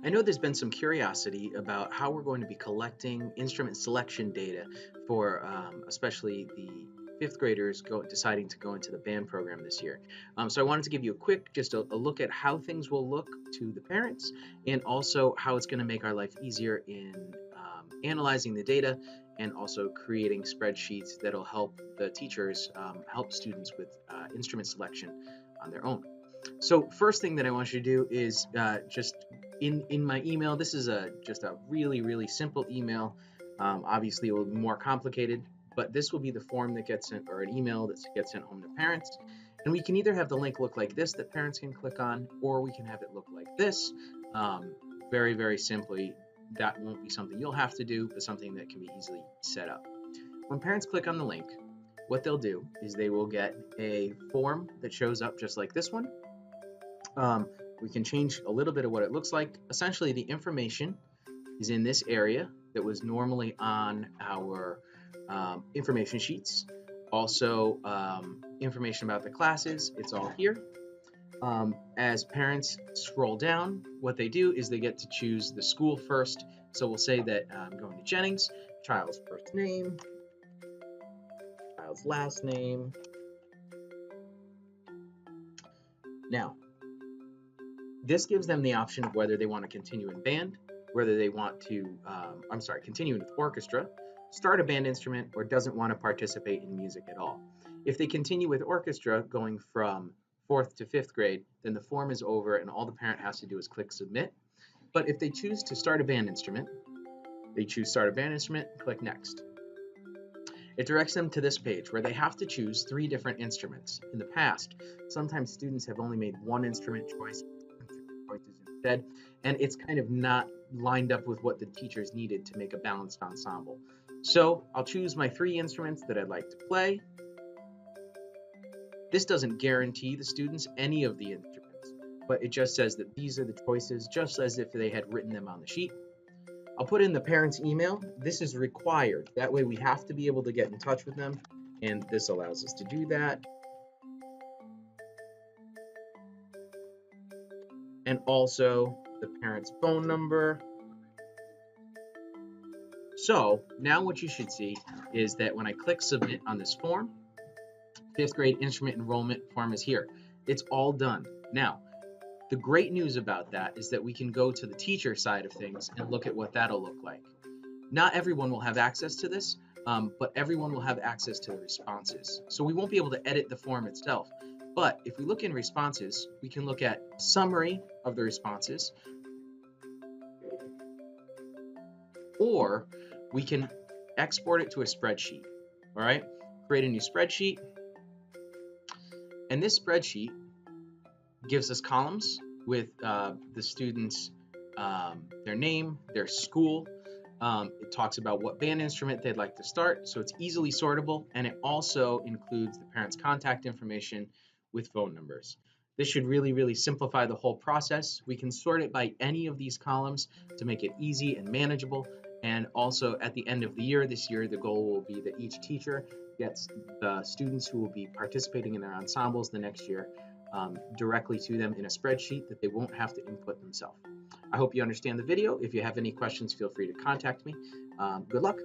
I know there's been some curiosity about how we're going to be collecting instrument selection data for especially the fifth graders deciding to go into the band program this year. So I wanted to give you a quick, just a look at how things will look to the parents and also how it's going to make our life easier in analyzing the data and also creating spreadsheets that'll help the teachers help students with instrument selection on their own. So first thing that I want you to do is just in my email. This is just a really simple email. Obviously, it will be more complicated, but this will be the form that gets sent or an email that gets sent home to parents. And we can either have the link look like this that parents can click on, or we can have it look like this. Um, very simply. That won't be something you'll have to do, but something that can be easily set up. When parents click on the link, what they'll do is they will get a form that shows up just like this one. Um, we can change a little bit of what it looks like. Essentially, the information is in this area that was normally on our information sheets. Also, information about the classes, it's all here. As parents scroll down, what they do is they get to choose the school first. So we'll say that I'm going to Jennings, child's first name, child's last name. Now, this gives them the option of whether they want to continue in band, whether they want to, continue with orchestra, start a band instrument, or doesn't want to participate in music at all. If they continue with orchestra going from fourth to fifth grade, then the form is over and all the parent has to do is click submit. But if they choose to start a band instrument, they choose start a band instrument, click next. It directs them to this page where they have to choose 3 different instruments. In the past, sometimes students have only made one instrument choices instead, and it's kind of not lined up with what the teachers needed to make a balanced ensemble. So I'll choose my 3 instruments that I'd like to play. This doesn't guarantee the students any of the instruments, but it just says that these are the choices, just as if they had written them on the sheet. I'll put in the parent's email. This is required. That way we have to be able to get in touch with them, and this allows us to do that. And also the parent's phone number. So now what you should see is that when I click submit on this form, 5th grade instrument enrollment form is here. It's all done. Now, the great news about that is that we can go to the teacher side of things and look at what that'll look like. Not everyone will have access to this, but everyone will have access to the responses. So we won't be able to edit the form itself. But if we look in responses, we can look at summary of the responses, or we can export it to a spreadsheet. All right, create a new spreadsheet. And this spreadsheet gives us columns with the students, their name, their school. It talks about what band instrument they'd like to start, so it's easily sortable, and it also includes the parents' contact information with phone numbers. This should really simplify the whole process. We can sort it by any of these columns to make it easy and manageable. And also at the end of the year, this year, the goal will be that each teacher gets the students who will be participating in their ensembles the next year directly to them in a spreadsheet that they won't have to input themselves. I hope you understand the video. If you have any questions, feel free to contact me. Good luck.